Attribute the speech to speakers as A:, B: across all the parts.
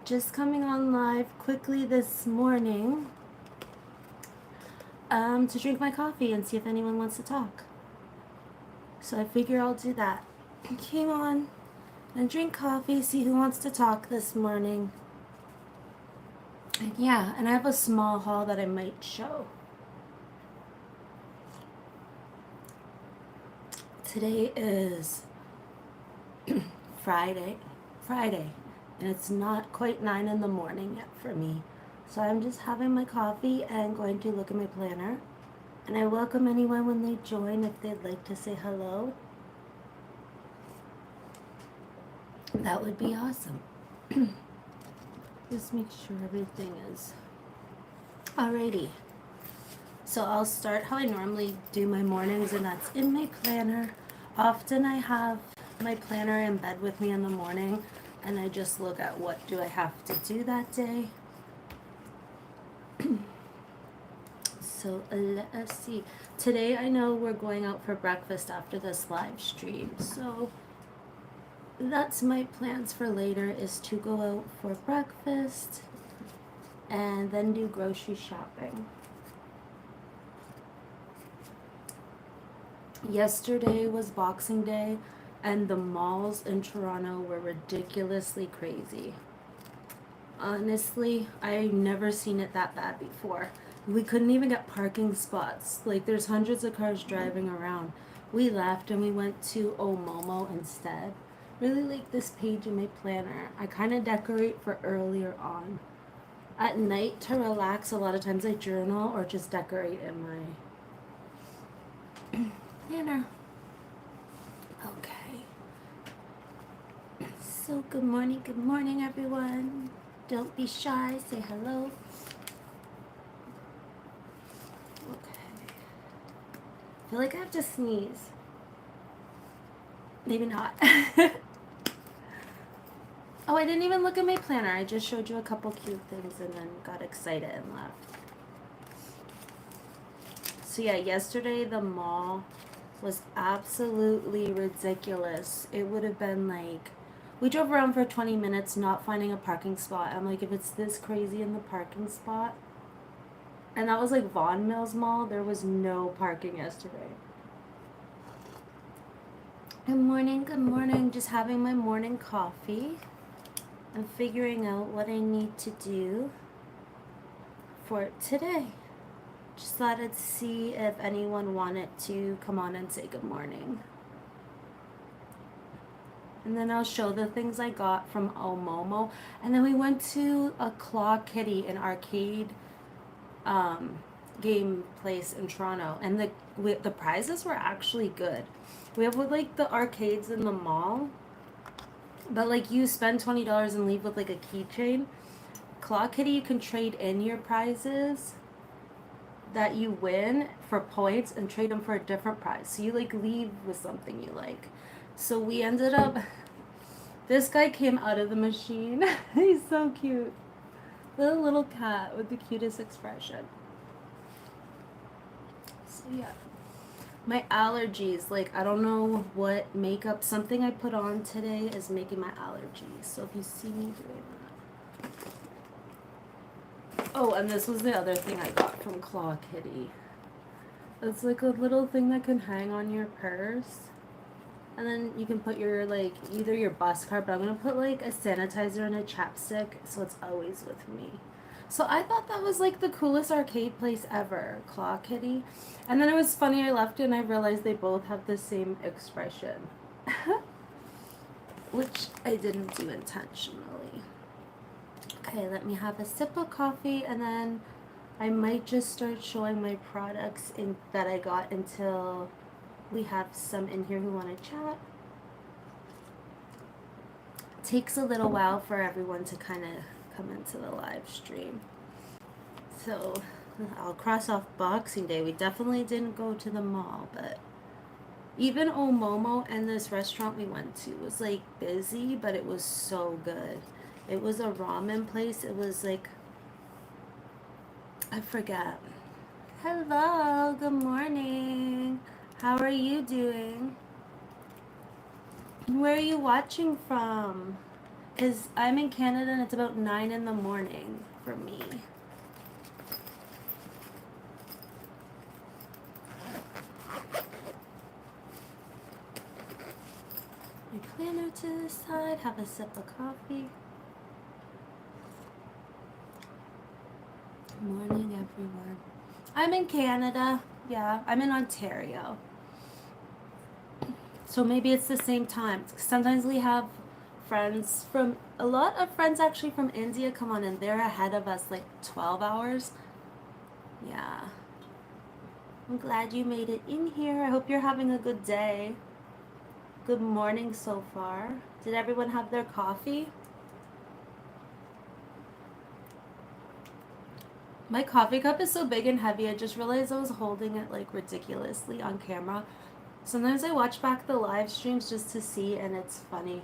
A: just coming on live quickly this morning to drink my coffee and see if anyone wants to talk. So I figure I'll do that. Came on and drink coffee, see who wants to talk this morning. And yeah, and I have a small haul that I might show. Today is Friday, and it's not quite 9 in the morning yet for me. So I'm just having my coffee and going to look at my planner. And I welcome anyone when they join if they'd like to say hello. That would be awesome. Just make sure everything is alrighty. So I'll start how I normally do my mornings, and that's in my planner. Often I have my planner in bed with me in the morning, and I just look at what do I have to do that day. So let's see. Today I know we're going out for breakfast after this live stream. So that's my plans for later, is to go out for breakfast and then do grocery shopping. Yesterday was Boxing Day, and the malls in Toronto were ridiculously crazy. Honestly, I've never seen it that bad before. We couldn't even get parking spots. Like, there's hundreds of cars driving around. We left and we went to Omomo instead. Really like this page in my planner. I kind of decorate for earlier on. At night, to relax, a lot of times I journal or just decorate in my planner. Okay. So good morning everyone. Don't be shy, say hello. Okay. I feel like I have to sneeze. Maybe not. Oh, I didn't even look at my planner. I just showed you a couple cute things and then got excited and left. So yeah, yesterday the mall was absolutely ridiculous. It would have been like, we drove around for 20 minutes not finding a parking spot. I'm like, if it's this crazy in the parking spot. And that was like Vaughan Mills Mall. There was no parking yesterday. Good morning. Just having my morning coffee. I'm figuring out what I need to do for today. Just thought I'd see if anyone wanted to come on and say good morning. And then I'll show the things I got from Omomo. And then we went to a Claw Kitty, an arcade game place in Toronto. And the prizes were actually good. We have like the arcades in the mall. But like, you spend $20 and leave with like a keychain. Claw Kitty, you can trade in your prizes that you win for points and trade them for a different prize. So you like leave with something you like. So we ended up, this guy came out of the machine. He's so cute. Little cat with the cutest expression. So yeah. My allergies, like, I don't know what makeup, something I put on today is making my allergies. So if you see me doing that. Oh, and this was the other thing I got from Claw Kitty. It's like a little thing that can hang on your purse. And then you can put your, like, either your bus card, but I'm going to put, like, a sanitizer and a chapstick, so it's always with me. So I thought that was, like, the coolest arcade place ever, Claw Kitty. And then it was funny, I left it and I realized they both have the same expression. Which I didn't do intentionally. Okay, let me have a sip of coffee, and then I might just start showing my products that I got until we have some in here who want to chat. It takes a little while for everyone to kind of come into the live stream. So I'll cross off Boxing Day. We definitely didn't go to the mall, but even Omomo and this restaurant we went to was like busy, but it was so good. It was a ramen place. It was like, I forget. Hello, good morning. How are you doing? Where are you watching from? Because I'm in Canada and it's about 9 in the morning for me. My planner to the side, have a sip of coffee. Morning, everyone. I'm in Canada. Yeah, I'm in Ontario. So maybe it's the same time. Sometimes we have friends from, a lot of friends actually from India come on, and they're ahead of us like 12 hours. Yeah. I'm glad you made it in here. I hope you're having a good day. Good morning so far. Did everyone have their coffee? My coffee cup is so big and heavy. I just realized I was holding it like ridiculously on camera. Sometimes I watch back the live streams just to see, and it's funny.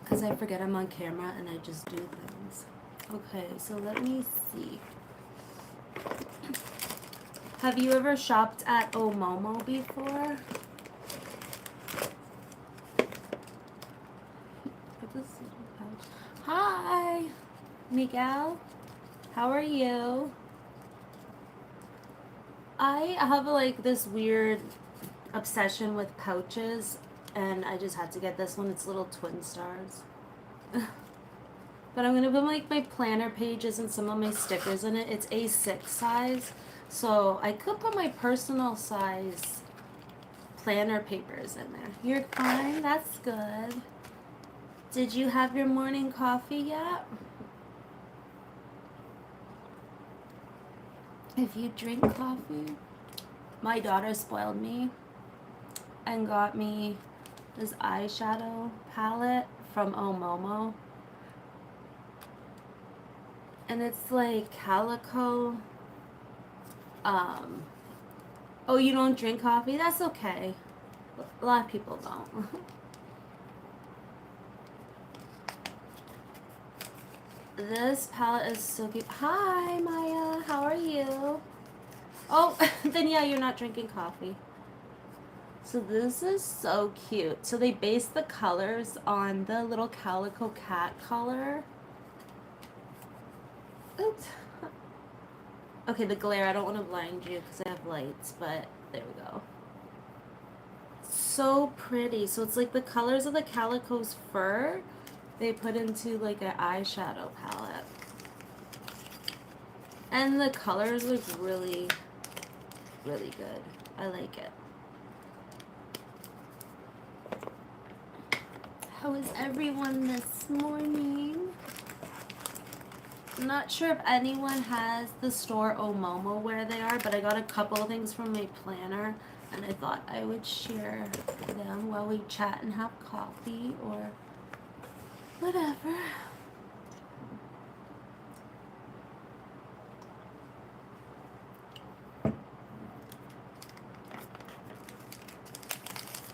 A: Because I forget I'm on camera and I just do things. Okay, so let me see. Have you ever shopped at Omomo before? Hi, Miguel. How are you? I have like this weird obsession with pouches, and I just had to get this one. It's little twin stars. But I'm gonna put like my planner pages and some of my stickers in it. It's A6 size, so I could put my personal size planner papers in there. You're fine, that's good. Did you have your morning coffee yet? If you drink coffee, my daughter spoiled me and got me this eyeshadow palette from Omomo. And it's like calico. Oh, you don't drink coffee? That's okay. A lot of people don't. This palette is so cute. Hi, Maya. How are you? Oh, then yeah, you're not drinking coffee. So this is so cute. So they based the colors on the little calico cat color. Oops. Okay, the glare, I don't want to blind you because I have lights, but there we go. So pretty. So it's like the colors of the calico's fur they put into like an eyeshadow palette. And the colors look really, really good. I like it. How is everyone this morning? I'm not sure if anyone has the store Omomo where they are, but I got a couple of things from my planner, and I thought I would share them while we chat and have coffee or whatever.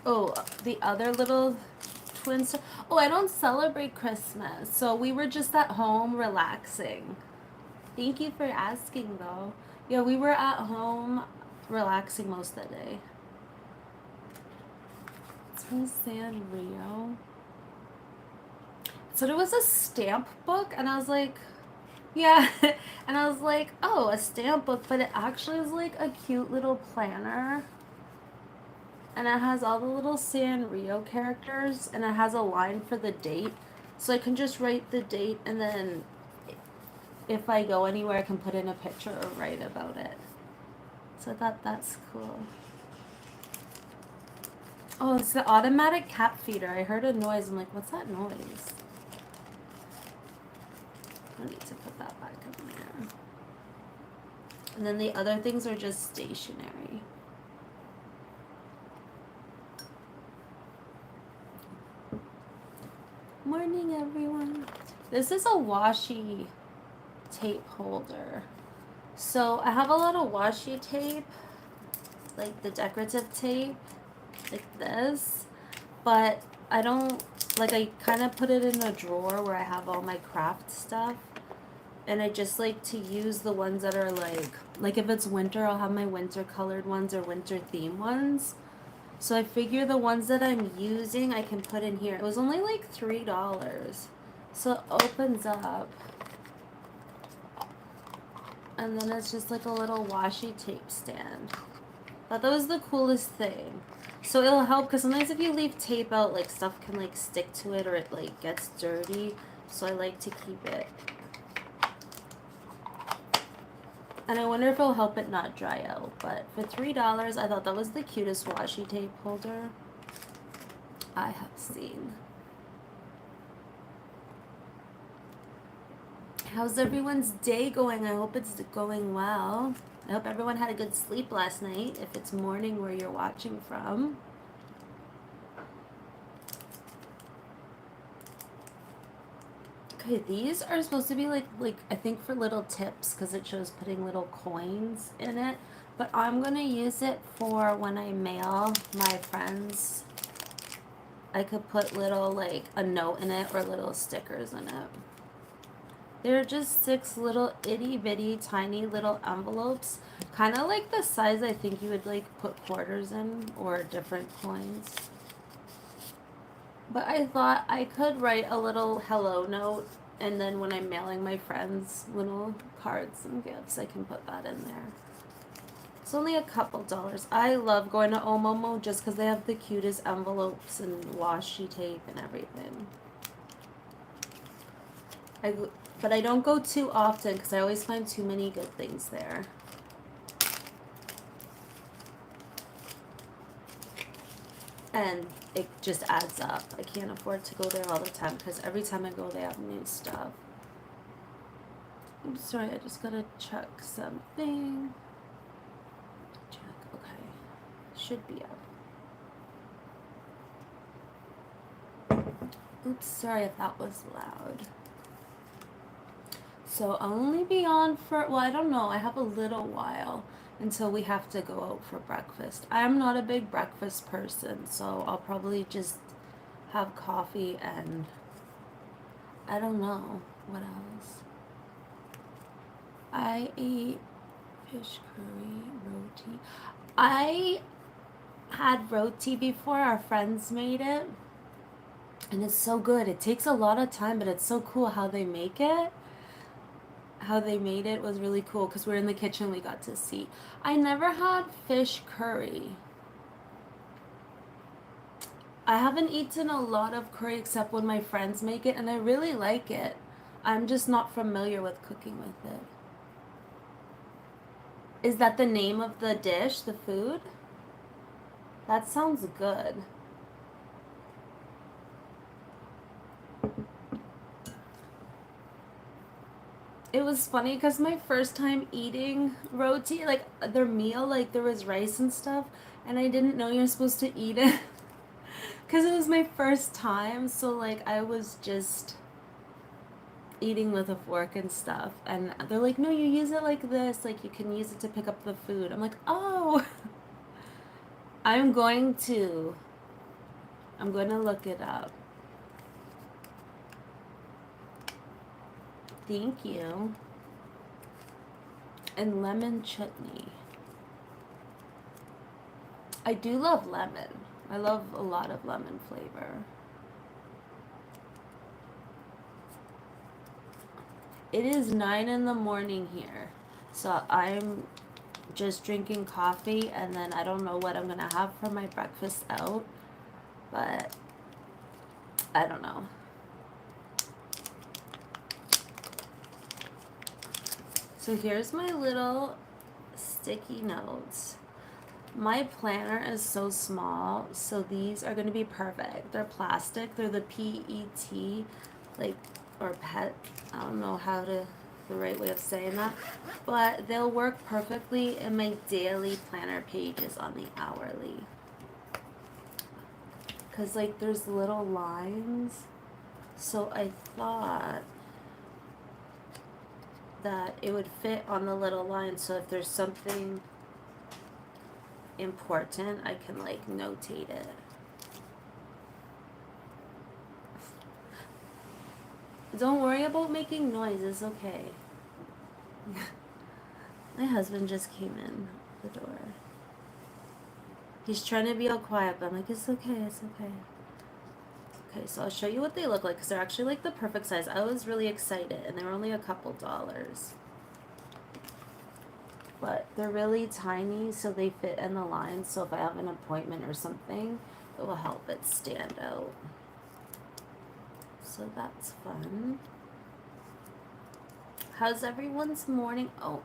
A: Oh, the other little twins. Oh, I don't celebrate Christmas, so we were just at home relaxing. Thank you for asking, though. Yeah, we were at home relaxing most of the day. It's from Sanrio. So it was a stamp book, and I was like, yeah, and I was like, oh, a stamp book, but it actually is like a cute little planner. And it has all the little Sanrio characters, and it has a line for the date. So I can just write the date, and then if I go anywhere, I can put in a picture or write about it. So I thought that's cool. Oh, it's the automatic cat feeder. I heard a noise. I'm like, what's that noise? I need to put that back in there. And then the other things are just stationary. Morning, everyone. This is a washi tape holder. So I have a lot of washi tape, like the decorative tape, like this, but I don't, like I kind of put it in a drawer where I have all my craft stuff, and I just like to use the ones that are like if it's winter, I'll have my winter colored ones or winter theme ones. So I figure the ones that I'm using I can put in here. It was only like $3. So it opens up. And then it's just like a little washi tape stand. Thought that was the coolest thing. So it'll help because sometimes if you leave tape out, like stuff can like stick to it or it like gets dirty. So I like to keep it. And I wonder if it'll help it not dry out. But for $3, I thought that was the cutest washi tape holder I have seen. How's everyone's day going? I hope it's going well. I hope everyone had a good sleep last night, if it's morning where you're watching from. Okay, these are supposed to be like I think for little tips because it shows putting little coins in it. But I'm going to use it for when I mail my friends. I could put little like a note in it or little stickers in it. They're just 6 little itty bitty tiny little envelopes. Kind of like the size I think you would like put quarters in or different coins. But I thought I could write a little hello note and then when I'm mailing my friends little cards and gifts, I can put that in there. It's only a couple dollars. I love going to Omomo just because they have the cutest envelopes and washi tape and everything. But I don't go too often because I always find too many good things there. And it just adds up. I can't afford to go there all the time because every time I go they have new stuff. I'm sorry, I just gotta check something. Check, okay. Should be up. Oops, sorry if that was loud. So I'll only be on for, well, I don't know, I have a little while until we have to go out for breakfast. I'm not a big breakfast person, so I'll probably just have coffee and I don't know what else. I ate fish curry, roti. I had roti before, our friends made it, and it's so good. It takes a lot of time, but it's so cool how they make it. How they made it was really cool because we're in the kitchen, we got to see. I never had fish curry. I haven't eaten a lot of curry except when my friends make it, and I really like it. I'm just not familiar with cooking with it. Is that the name of the dish, the food? That sounds good. It was funny because my first time eating roti, like their meal, like there was rice and stuff, and I didn't know you're supposed to eat it because it was my first time. So like I was just eating with a fork and stuff, and they're like, no, you use it like this, like you can use it to pick up the food. I'm like, oh. I'm going to look it up. Thank you. And lemon chutney. I do love lemon. I love a lot of lemon flavor. It is 9 in the morning here. So I'm just drinking coffee and then I don't know what I'm gonna have for my breakfast out. But I don't know. So here's my little sticky notes. My planner is so small, so these are going to be perfect. They're plastic. They're the PET, like, or PET. I don't know the right way of saying that. But they'll work perfectly in my daily planner pages on the hourly. Because, like, there's little lines. So I thought that it would fit on the little line, so if there's something important I can like notate it. Don't worry about making noise, it's okay. My husband just came in the door. He's trying to be all quiet, but I'm like, it's okay, it's okay. Okay, so I'll show you what they look like, because they're actually like the perfect size. I was really excited, and they were only a couple dollars. But they're really tiny, so they fit in the line, so if I have an appointment or something, it will help it stand out. So that's fun. How's everyone's morning? Oh,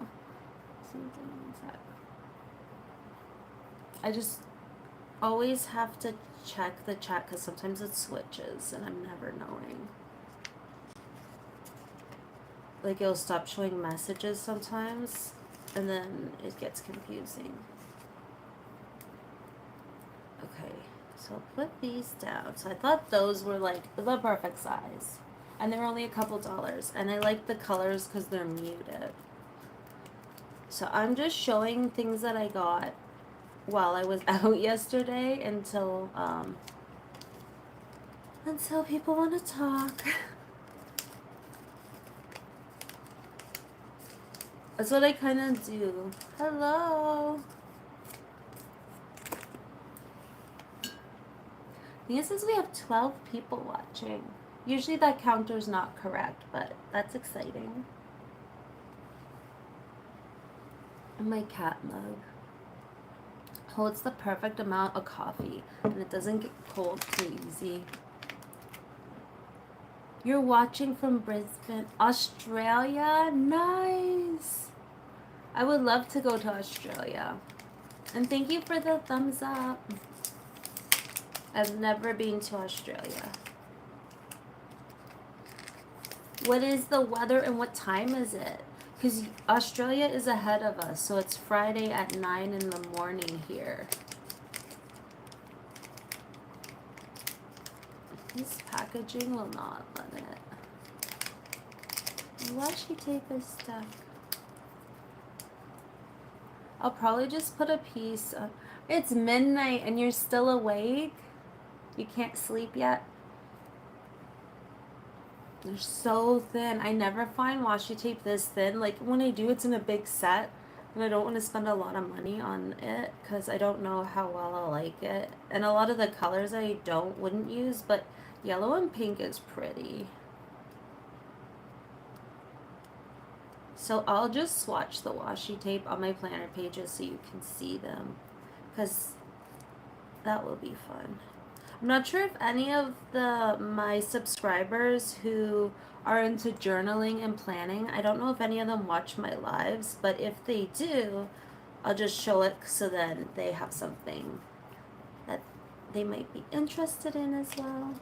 A: something is that. I just always have to check the chat because sometimes it switches and I'm never knowing. Like it'll stop showing messages sometimes and then it gets confusing. Okay, so I'll put these down. So I thought those were like the perfect size. And they were only a couple dollars. And I like the colors because they're muted. So I'm just showing things that I got while I was out yesterday until people want to talk. That's what I kind of do. Hello. The thing is we have 12 people watching. Usually that counter's not correct, but that's exciting. And my cat mug holds the perfect amount of coffee and it doesn't get cold too easy. You're watching from Brisbane, Australia? Nice! I would love to go to Australia. And thank you for the thumbs up. I've never been to Australia. What is the weather and what time is it? Because Australia is ahead of us, so it's Friday at 9 in the morning here. This packaging will not let it. Washi tape is stuck. I'll probably just put a piece of... It's midnight and you're still awake? You can't sleep yet? They're so thin. I never find washi tape this thin. Like when I do, it's in a big set. And I don't want to spend a lot of money on it because I don't know how well I'll like it. And a lot of the colors I wouldn't use, but yellow and pink is pretty. So I'll just swatch the washi tape on my planner pages so you can see them. Because that will be fun. I'm not sure if any of my subscribers who are into journaling and planning, I don't know if any of them watch my lives, but if they do, I'll just show it so then they have something that they might be interested in as well.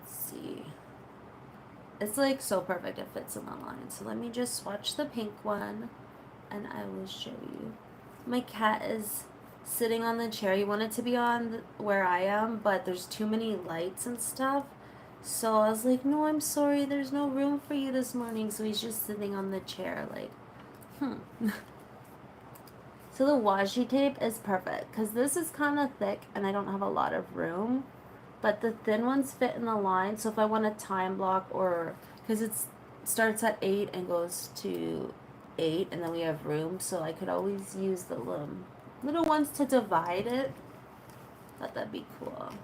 A: Let's see. It's like so perfect it fits in the line. So let me just swatch the pink one and I will show you. My cat is sitting on the chair. He wanted to be on where I am, but there's too many lights and stuff. So I was like, no, I'm sorry, there's no room for you this morning. So he's just sitting on the chair like, So the washi tape is perfect because this is kind of thick and I don't have a lot of room. But the thin ones fit in the line. So if I want a time block or, because it starts at 8 and goes to 8 and then we have room, so I could always use the little ones to divide it. Thought that'd be cool.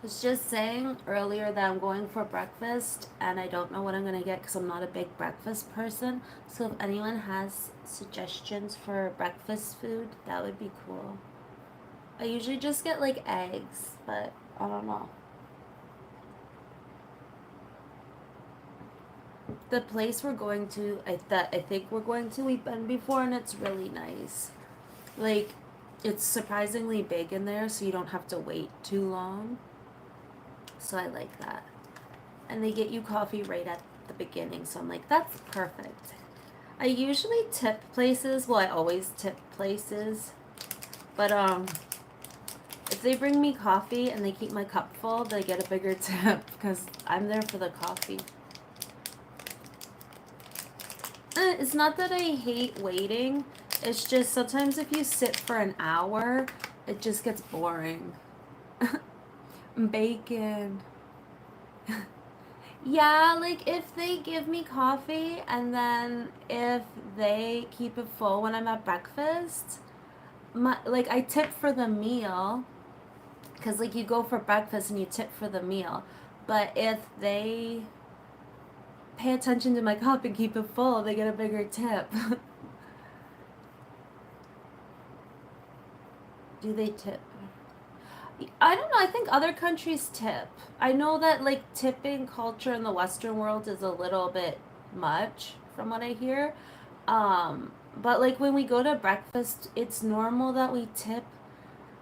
A: I was just saying earlier that I'm going for breakfast and I don't know what I'm going to get because I'm not a big breakfast person. So if anyone has suggestions for breakfast food, that would be cool. I usually just get like eggs, but I don't know. The place we're going to, I think we're going to, we've been before and it's really nice. Like, it's surprisingly big in there so you don't have to wait too long. So I like that. And they get you coffee right at the beginning, so I'm like, that's perfect. I usually tip places, well I always tip places, but if they bring me coffee and they keep my cup full, they get a bigger tip because I'm there for the coffee. It's not that I hate waiting, it's just sometimes if you sit for an hour, it just gets boring. Bacon. Yeah, like if they give me coffee and then if they keep it full when I'm at breakfast, like I tip for the meal because like you go for breakfast and you tip for the meal. But if they pay attention to my cup and keep it full, they get a bigger tip. Do they tip? I don't know. I think other countries tip. I know that like tipping culture in the Western world is a little bit much from what I hear. But like when we go to breakfast, it's normal that we tip.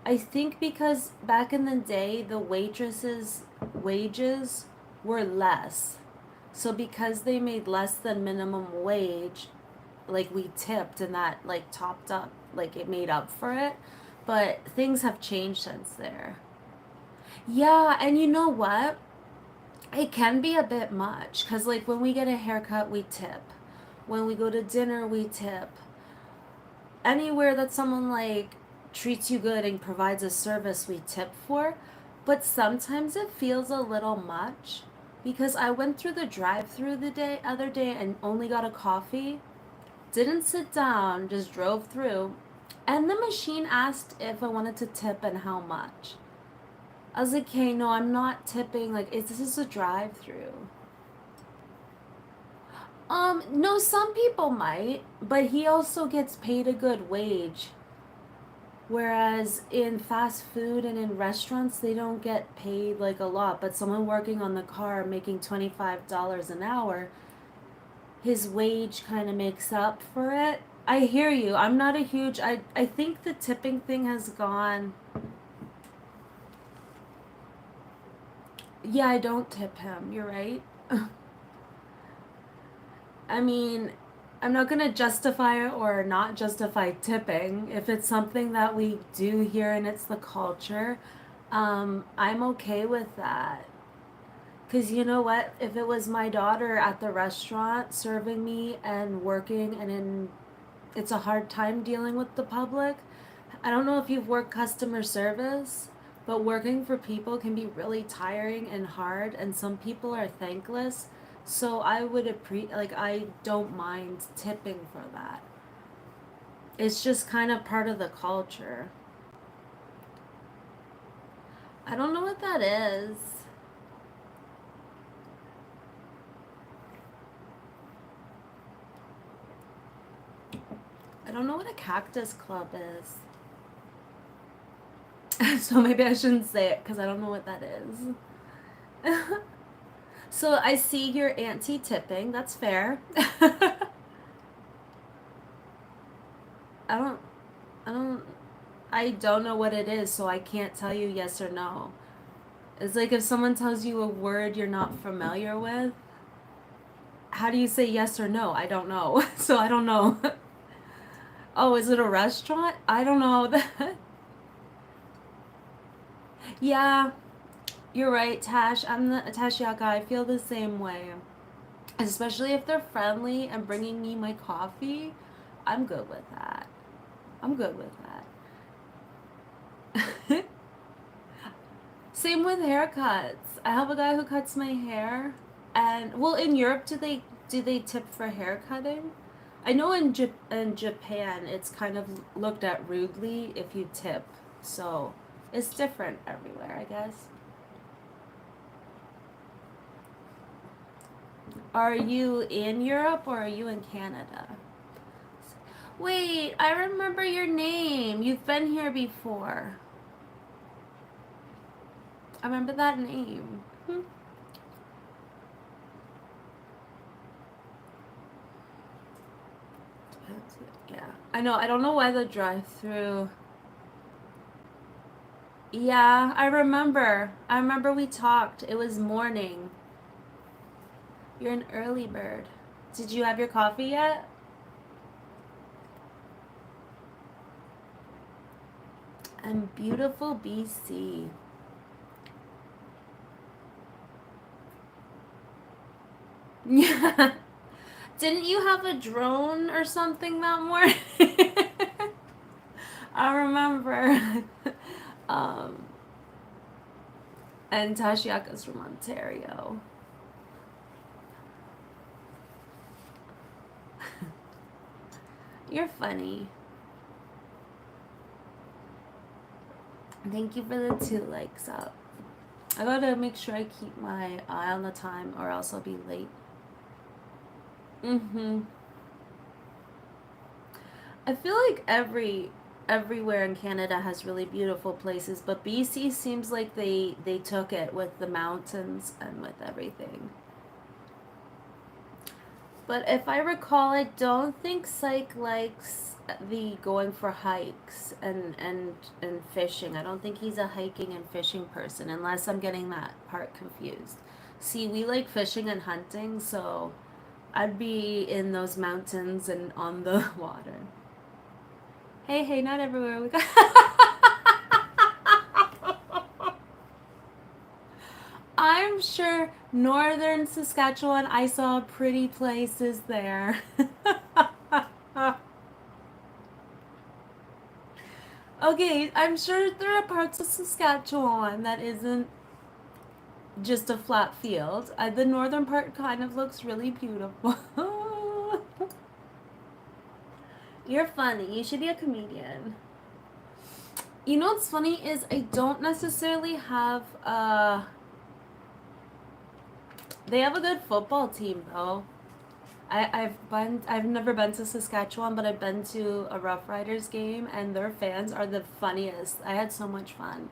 A: I think because back in the day, the waitresses' wages were less. So because they made less than minimum wage, like we tipped and that like topped up, like it made up for it. But things have changed since there. Yeah, and you know what? It can be a bit much because, like, when we get a haircut, we tip. When we go to dinner, we tip. Anywhere that someone, like, treats you good and provides a service, we tip for. But sometimes it feels a little much because I went through the drive through the other day and only got a coffee, didn't sit down, just drove through, and the machine asked if I wanted to tip and how much. I was like, hey, no, I'm not tipping. Like, this is a drive-through. No, some people might, but he also gets paid a good wage. Whereas in fast food and in restaurants, they don't get paid like a lot. But someone working on the car making $25 an hour, his wage kind of makes up for it. I hear you. I'm not a huge. I think the tipping thing has gone. Yeah, I don't tip him. You're right. I mean, I'm not going to justify or not justify tipping. If it's something that we do here and it's the culture, I'm okay with that. Because you know what? If it was my daughter at the restaurant serving me and working it's a hard time dealing with the public. I don't know if you've worked customer service, but working for people can be really tiring and hard, and some people are thankless. So I would like I don't mind tipping for that. It's just kind of part of the culture. I don't know what that is. I don't know what a cactus club is. So maybe I shouldn't say it because I don't know what that is. So I see you're anti-tipping. That's fair. I don't, I don't, I don't know what it is, so I can't tell you yes or no. It's like if someone tells you a word you're not familiar with, how do you say yes or no? I don't know. So I don't know. Oh, is it a restaurant? I don't know. Yeah, you're right, Tash. I'm the Tashiaka. I feel the same way. Especially if they're friendly and bringing me my coffee, I'm good with that. I'm good with that. Same with haircuts. I have a guy who cuts my hair, and well, in Europe, do they tip for hair cutting? I know in Japan, it's kind of looked at rudely if you tip, so it's different everywhere, I guess. Are you in Europe or are you in Canada? Wait, I remember your name. You've been here before. I remember that name. Hmm. Yeah. I know. I don't know why the drive-through. Yeah, I remember. I remember we talked. It was morning. You're an early bird. Did you have your coffee yet? And beautiful BC. Yeah. Didn't you have a drone or something that morning? I remember. um, And Tashiaka's from Ontario. You're funny. Thank you for the 2 likes up. I gotta make sure I keep my eye on the time or else I'll be late. I feel like everywhere in Canada has really beautiful places, but BC seems like they took it with the mountains and with everything. But if I recall, I don't think Psych likes the going for hikes and fishing. I don't think he's a hiking and fishing person, unless I'm getting that part confused. See, we like fishing and hunting, so I'd be in those mountains and on the water. Hey, not everywhere we go. I'm sure northern Saskatchewan, I saw pretty places there. Okay, I'm sure there are parts of Saskatchewan that isn't just a flat field. The northern part kind of looks really beautiful. You're funny. You should be a comedian. You know what's funny is I don't necessarily have they have a good football team though. I've never been to Saskatchewan, but I've been to a Rough Riders game and their fans are the funniest. I had so much fun.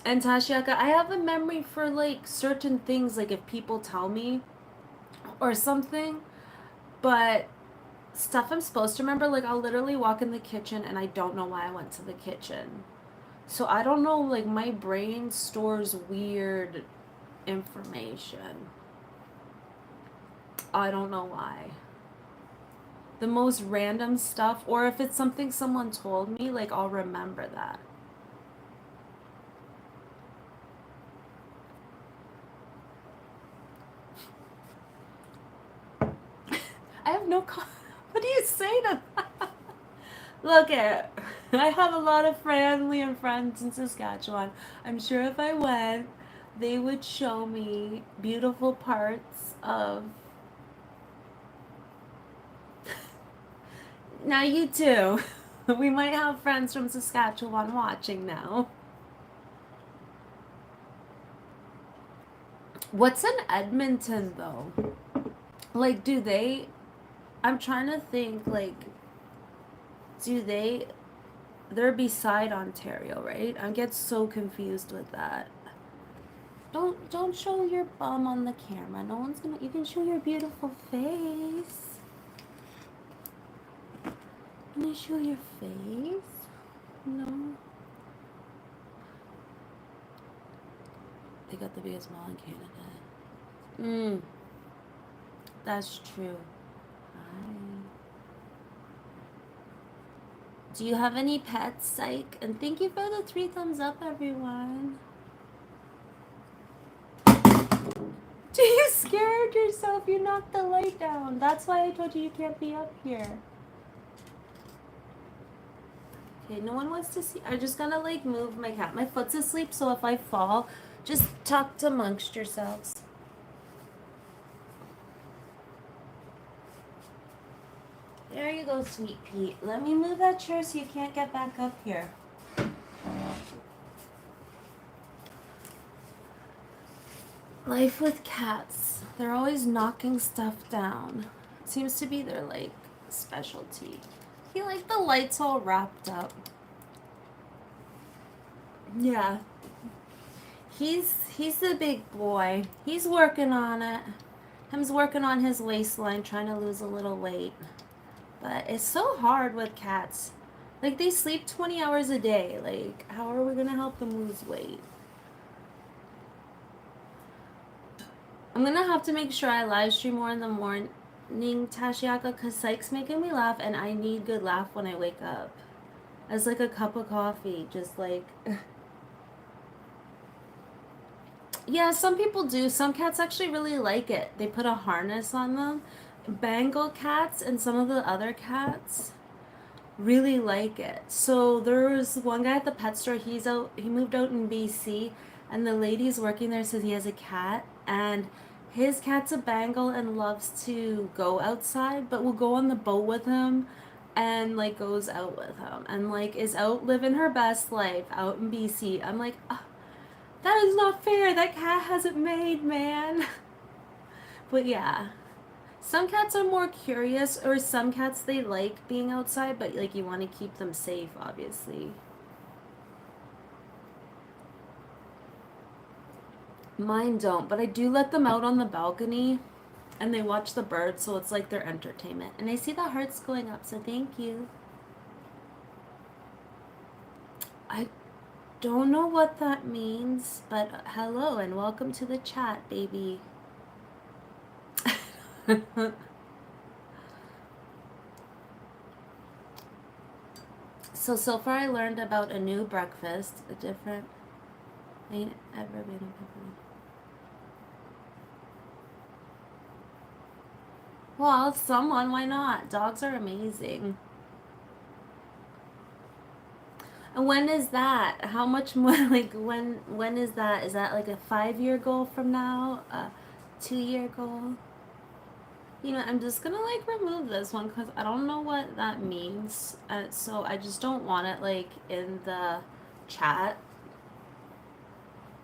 A: And Tashiaka, I have a memory for like certain things, like if people tell me or something, but stuff I'm supposed to remember, like I'll literally walk in the kitchen and I don't know why I went to the kitchen. So I don't know, like my brain stores weird information. I don't know why. The most random stuff, or if it's something someone told me, like I'll remember that. I have no what do you say to that? Look at I have a lot of family and friends in Saskatchewan. I'm sure if I went, they would show me beautiful parts of. Now you too. We might have friends from Saskatchewan watching now. What's in Edmonton though? Like, do they? I'm trying to think. Like, do they? They're beside Ontario, right? I get so confused with that. Don't show your bum on the camera. No one's gonna. You can show your beautiful face. Can you show your face? No. They got the biggest mall in Canada. That's true. Hi. Do you have any pets, Psych? And thank you for the 3 thumbs up, everyone. You scared yourself. You knocked the light down. That's why I told you you can't be up here. Okay, no one wants to see. I'm just gonna like move my cat. My foot's asleep, so if I fall, just tuck amongst yourselves. There you go, Sweet Pete. Let me move that chair so you can't get back up here. Life with cats. They're always knocking stuff down. Seems to be their like specialty. He like the lights all wrapped up. Yeah. He's the big boy. He's working on it. Him's working on his waistline, trying to lose a little weight. But it's so hard with cats. Like they sleep 20 hours a day. Like how are we gonna help them lose weight? I'm gonna have to make sure I live stream more in the morning, Tashiaka, because Psych's making me laugh and I need good laugh when I wake up. As like a cup of coffee, just like. Yeah, some people do. Some cats actually really like it. They put a harness on them. Bengal cats and some of the other cats really like it. So there was one guy at the pet store. He moved out in BC, and the lady's working there says he has a cat, and his cat's a Bengal and loves to go outside, but will go on the boat with him and like goes out with him and like is out living her best life out in BC. I'm like, "Ugh, that is not fair. That cat has it made, man." But yeah, some cats are more curious, or some cats they like being outside, but like you want to keep them safe, obviously. Mine don't, but I do let them out on the balcony and they watch the birds, so it's like their entertainment. And I see the hearts going up, so thank you. I don't know what that means, but hello and welcome to the chat, baby. So far I learned about a new breakfast, a different, ain't ever been a pepperoni. Well, someone, why not? Dogs are amazing. And when is that? How much more, like, when is that? Is that like a 5 year goal from now? A 2 year goal? You know, I'm just gonna like remove this one because I don't know what that means. So I just don't want it like in the chat.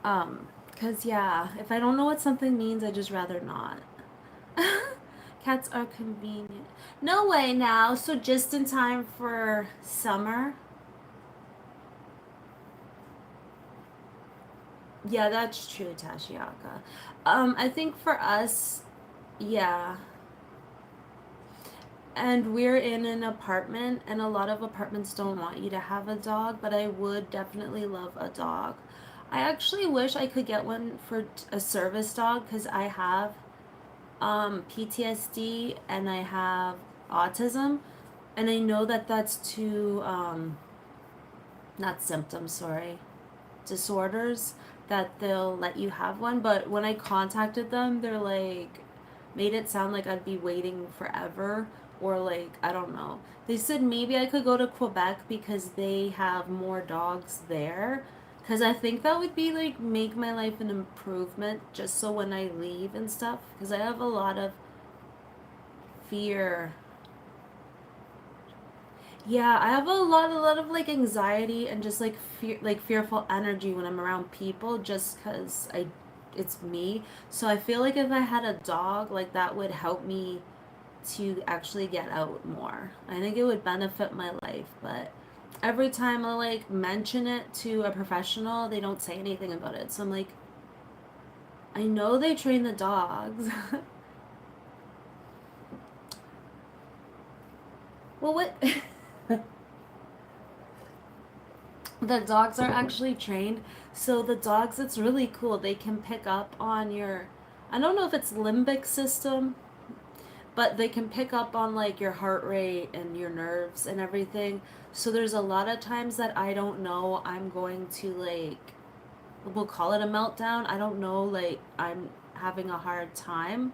A: Cause yeah, if I don't know what something means, I just rather not. Cats are convenient. No way now. So just in time for summer. Yeah, that's true, Tashiaka. I think for us, yeah. And we're in an apartment, and a lot of apartments don't want you to have a dog, but I would definitely love a dog. I actually wish I could get one for a service dog because I have PTSD and I have autism, and I know that that's two, not symptoms, sorry, disorders that they'll let you have one. But when I contacted them, they're like, made it sound like I'd be waiting forever, or like, I don't know. They said maybe I could go to Quebec because they have more dogs there. Because I think that would be like make my life an improvement just so when I leave and stuff. Because I have a lot of fear. Yeah, I have a lot of like anxiety and just like fear, like fearful energy when I'm around people, just because it's me. So I feel like if I had a dog, like that would help me to actually get out more. I think it would benefit my life, but every time I like mention it to a professional, they don't say anything about it. So I'm like, I know they train the dogs. Well, what? The dogs are actually trained. So the dogs, it's really cool. They can pick up on your, I don't know if it's limbic system, but they can pick up on like your heart rate and your nerves and everything. So there's a lot of times that I don't know I'm going to like, we'll call it a meltdown. I don't know, like I'm having a hard time.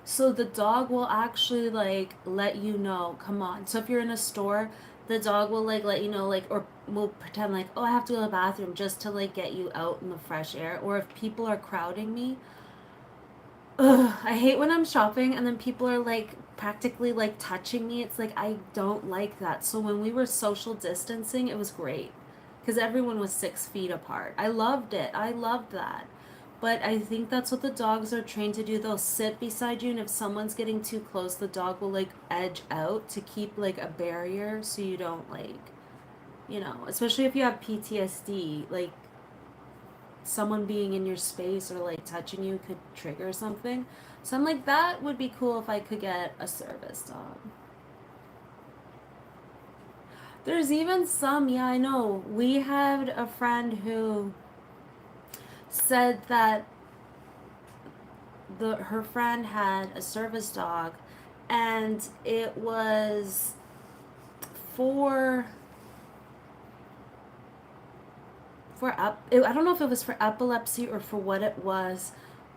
A: So the dog will actually like let you know, come on. So if you're in a store, the dog will like let you know, like, or will pretend like, oh, I have to go to the bathroom just to like get you out in the fresh air. Or if people are crowding me, ugh, I hate when I'm shopping and then people are like practically like touching me. It's like I don't like that. So when we were social distancing, it was great because everyone was 6 feet apart. I loved it. I loved that. But I think that's what the dogs are trained to do. They'll sit beside you, and if someone's getting too close, the dog will like edge out to keep like a barrier so you don't like, especially if you have PTSD, like someone being in your space or like touching you could trigger something. So I'm like, that would be cool if I could get a service dog. There's even some, yeah, I know. We had a friend who said that her friend had a service dog and it was for I don't know if it was for epilepsy or for what it was,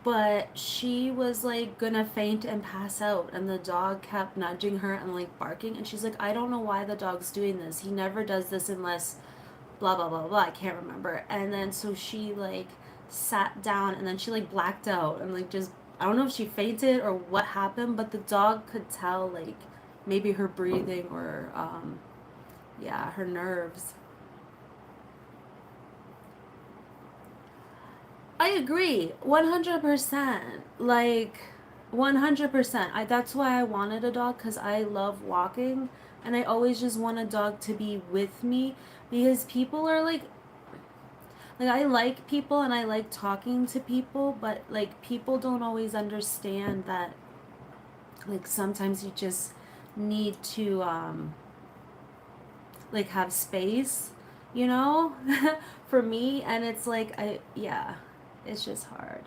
A: but she was like gonna faint and pass out, and the dog kept nudging her and like barking, and she's like, I don't know why the dog's doing this. He never does this unless blah blah blah blah. I can't remember. And then so she like sat down and then she like blacked out and like just I don't know if she fainted or what happened, but the dog could tell like maybe her breathing or yeah, her nerves. I agree, 100%. Like 100%. That's why I wanted a dog cuz I love walking and I always just want a dog to be with me because people are like I like people and I like talking to people, but like people don't always understand that like sometimes you just need to like have space, you know, for me. And it's like yeah, it's just hard.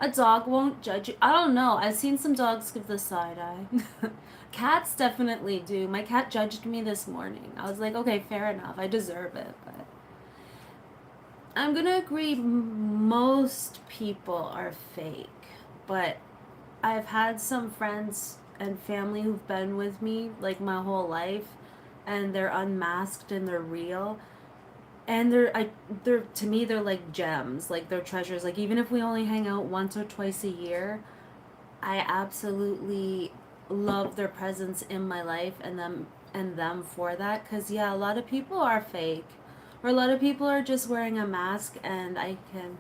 A: A dog won't judge you. I don't know, I've seen some dogs give the side eye. Cats definitely do. My cat judged me this morning. I was like, okay, fair enough, I deserve it. But I'm gonna agree, most people are fake, but I've had some friends and family who've been with me like my whole life, and they're unmasked and they're real, and they're to me they're like gems, like they're treasures. Like even if we only hang out once or twice a year, I absolutely love their presence in my life and them for that. Cause yeah, a lot of people are fake, or a lot of people are just wearing a mask, and I can.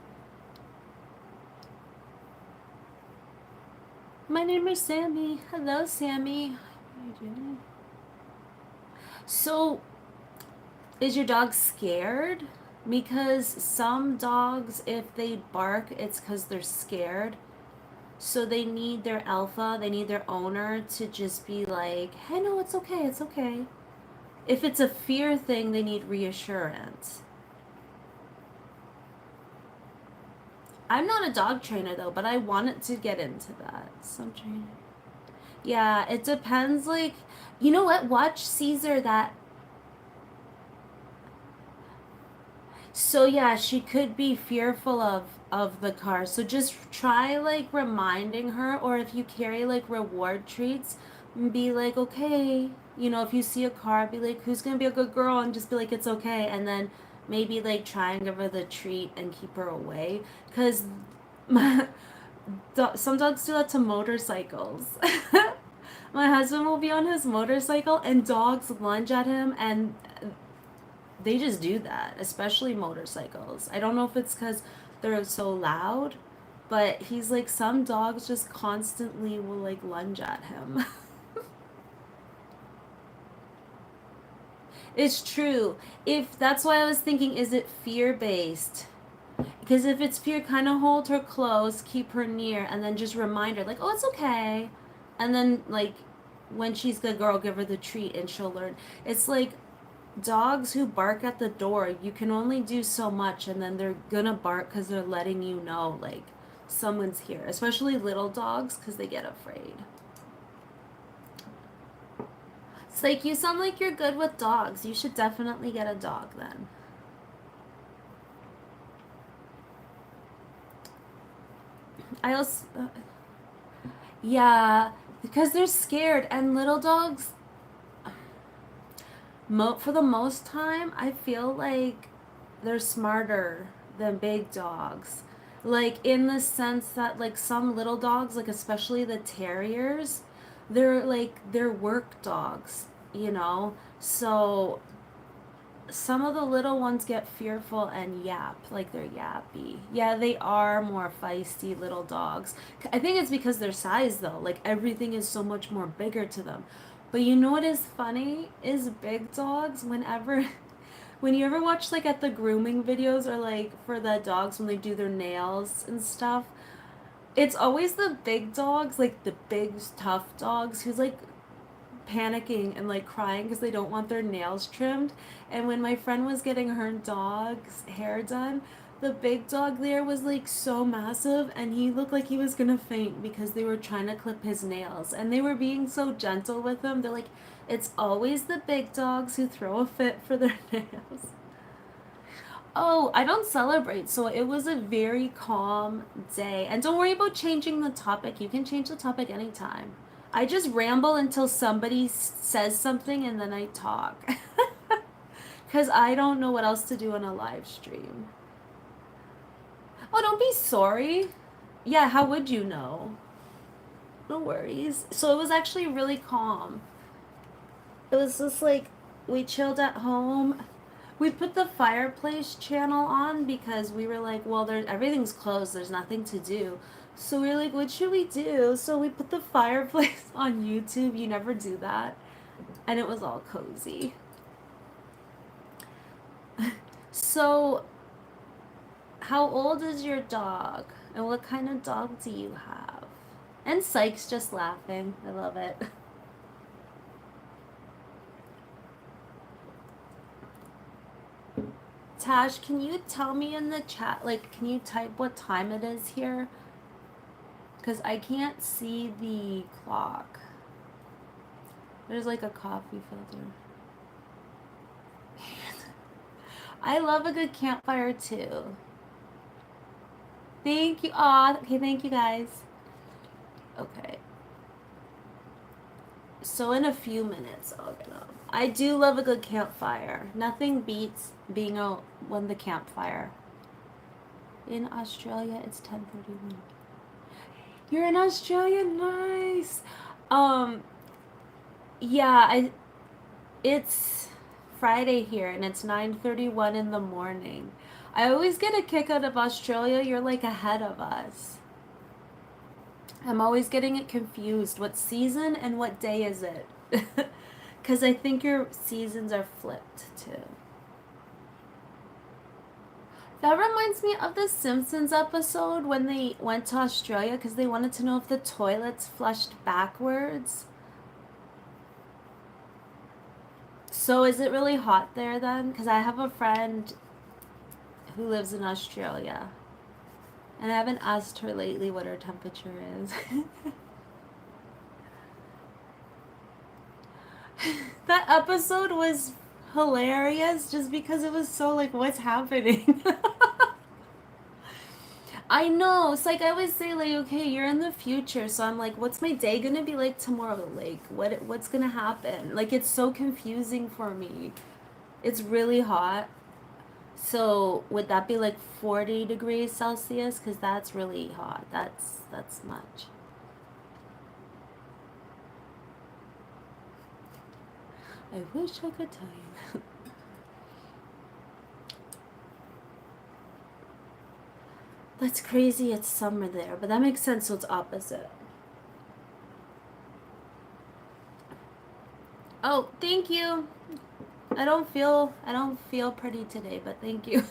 A: My name is Sammy. Hello, Sammy. How are you doing? So, is your dog scared? Because some dogs, if they bark, it's because they're scared. So they need their alpha, they need their owner to just be like, hey, no, it's okay, it's okay. If it's a fear thing, they need reassurance. I'm not a dog trainer though, but I wanted to get into that. Some training. Yeah, it depends. Like, you know what? Watch Caesar. That So yeah, she could be fearful of the car. So just try like reminding her, or if you carry like reward treats, be like, okay, you know, if you see a car, be like, who's gonna be a good girl, and just be like, it's okay, and then maybe like try and give her the treat and keep her away, because some dogs do that to motorcycles. My husband will be on his motorcycle and dogs lunge at him, and they just do that, especially motorcycles. I don't know if it's because they're so loud, but he's like, some dogs just constantly will like lunge at him. It's true. If that's why I was thinking, is it fear based? Because if it's fear, kind of hold her close, keep her near, and then just remind her, like, oh, it's okay. And then, like, when she's the girl, give her the treat and she'll learn. It's like dogs who bark at the door, you can only do so much, and then they're gonna bark because they're letting you know like someone's here, especially little dogs because they get afraid. It's like, you sound like you're good with dogs, you should definitely get a dog then. I also yeah, because they're scared, and little dogs, for the most time, I feel like they're smarter than big dogs. Like in the sense that like some little dogs, like especially the terriers, they're work dogs, you know? So some of the little ones get fearful and yap, like they're yappy. Yeah, they are more feisty little dogs. I think it's because their size though. Like everything is so much more bigger to them. But you know what is funny is big dogs whenever when you ever watch like at the grooming videos, or like for the dogs when they do their nails and stuff, it's always the big dogs, like the big tough dogs who's like panicking and like crying because they don't want their nails trimmed. And when my friend was getting her dog's hair done, the big dog there was like so massive and he looked like he was gonna faint because they were trying to clip his nails and they were being so gentle with him. They're like, it's always the big dogs who throw a fit for their nails. Oh, I don't celebrate, so it was a very calm day. And don't worry about changing the topic. You can change the topic anytime. I just ramble until somebody says something and then I talk. Because I don't know what else to do on a live stream. Oh, don't be sorry. Yeah, how would you know? No worries. So it was actually really calm. It was just like we chilled at home. We put the fireplace channel on because we were like, well, everything's closed. There's nothing to do. So we were like, what should we do? So we put the fireplace on YouTube. You never do that. And it was all cozy. So, how old is your dog? And what kind of dog do you have? And Sykes just laughing. I love it. Tash, can you tell me in the chat, like, can you type what time it is here? Because I can't see the clock. There's like a coffee filter. I love a good campfire too. Thank you. Aw, okay, thank you guys. Okay. So in a few minutes, I'll get up. I do love a good campfire. Nothing beats being out when the campfire. In Australia, it's 10:31. You're in Australia, nice. Yeah, it's Friday here and it's 9:31 in the morning. I always get a kick out of Australia. You're like ahead of us. I'm always getting it confused. What season and what day is it? Because I think your seasons are flipped too. That reminds me of the Simpsons episode when they went to Australia because they wanted to know if the toilets flushed backwards. So is it really hot there then? Because I have a friend who lives in Australia. And I haven't asked her lately what her temperature is. That episode was hilarious just because it was so like, what's happening? I know. It's like I always say, like, okay, you're in the future, so I'm like, what's my day gonna be like tomorrow? Like, what's gonna happen? Like, it's so confusing for me. It's really hot. So would that be like 40 degrees Celsius? Because that's really hot. That's much. I wish I could tell you. That's crazy. It's summer there, but that makes sense. So it's opposite. Oh, thank you. I don't feel pretty today, but thank you.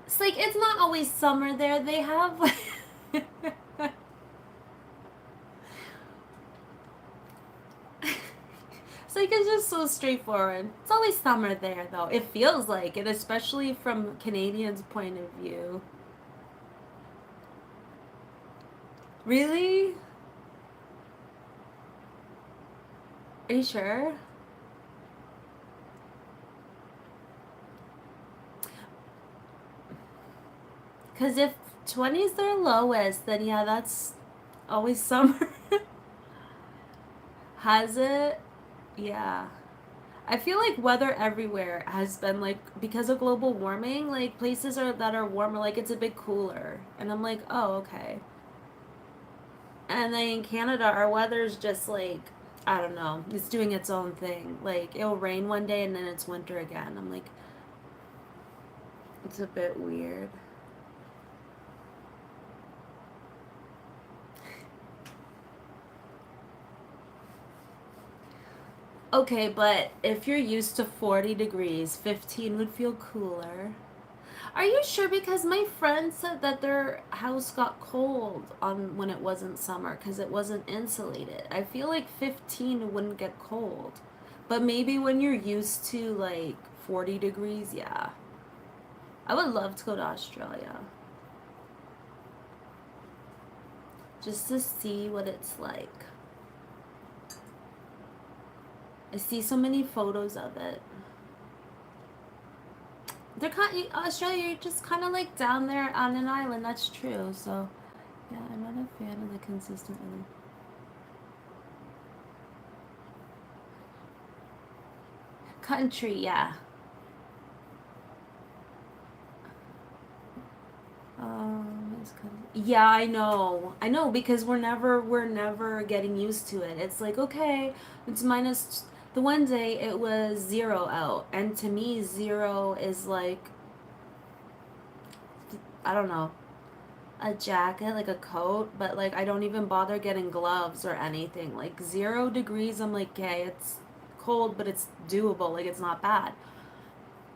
A: It's like it's not always summer there. They have like it's like it's just so straightforward. It's always summer there though. It feels like it, especially from Canadians' point of view. Really? Are you sure? Because if 20 is their lowest, then yeah, that's always summer. Has it? Yeah. I feel like weather everywhere has been like because of global warming, like places are that are warmer, like it's a bit cooler. And I'm like, oh, okay. And then in Canada, our weather's just like, I don't know, it's doing its own thing. Like it'll rain one day and then it's winter again. I'm like, it's a bit weird. Okay, but if you're used to 40 degrees, 15 would feel cooler. Are you sure? Because my friend said that their house got cold on when it wasn't summer because it wasn't insulated. I feel like 15 wouldn't get cold. But maybe when you're used to like 40 degrees, yeah. I would love to go to Australia. Just to see what it's like. I see so many photos of it. They're kind of, Australia, you're just kind of like down there on an island. That's true. So, yeah, I'm not a fan of the consistent weather. country, yeah. Yeah, I know because we're never getting used to it. It's like, okay, it's minus the one day it was 0 out, and to me 0 is like, I don't know, a jacket, like a coat, but like I don't even bother getting gloves or anything. Like 0 degrees, I'm like, okay, it's cold, but it's doable, like it's not bad.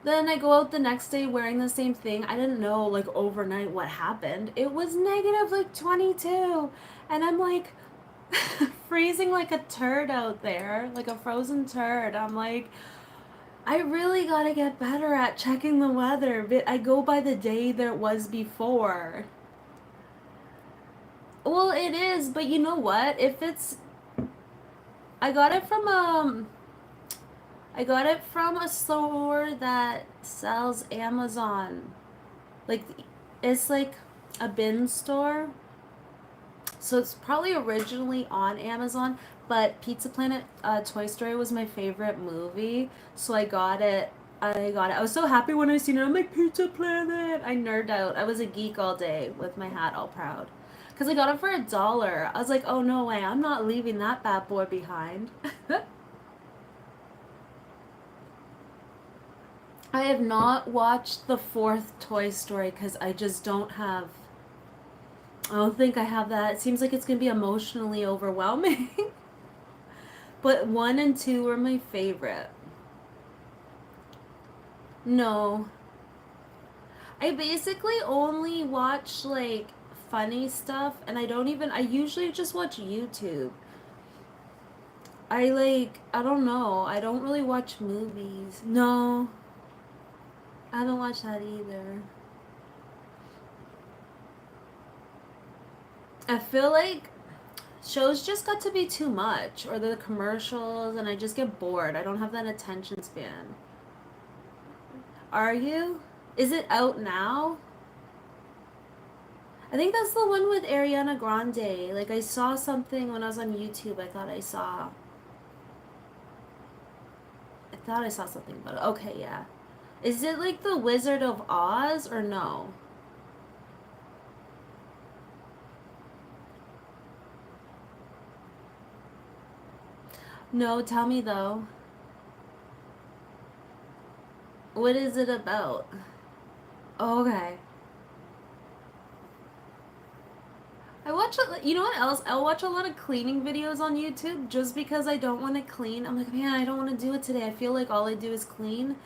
A: Then I go out the next day wearing the same thing. I didn't know like overnight what happened. It was negative like 22. And I'm like freezing like a turd out there, like a frozen turd. I'm like, I really got to get better at checking the weather. But I go by the day there was before. Well, it is, but you know what? If it's I got it from I got it from a store that sells Amazon. Like, it's like a bin store. So it's probably originally on Amazon, but Pizza Planet Toy Story was my favorite movie. So I got it. I got it. I was so happy when I seen it. I'm like, Pizza Planet. I nerded out. I was a geek all day with my hat all proud. Because I got it for $1. I was like, oh, no way. I'm not leaving that bad boy behind. I have not watched the fourth Toy Story because I just don't have. I don't think I have that. It seems like it's going to be emotionally overwhelming. But 1 and 2 were my favorite. No. I basically only watch like funny stuff and I usually just watch YouTube. I don't know. I don't really watch movies. No. I haven't watched that either. I feel like shows just got to be too much or the commercials and I just get bored. I don't have that attention span. Are you? Is it out now? I think that's the one with Ariana Grande. Like I saw something when I was on YouTube. I thought I saw something about it. Okay, yeah. Is it like the Wizard of Oz or no? No, tell me though. What is it about? Okay. You know what else? I'll watch a lot of cleaning videos on YouTube just because I don't want to clean. I'm like, man, I don't want to do it today. I feel like all I do is clean.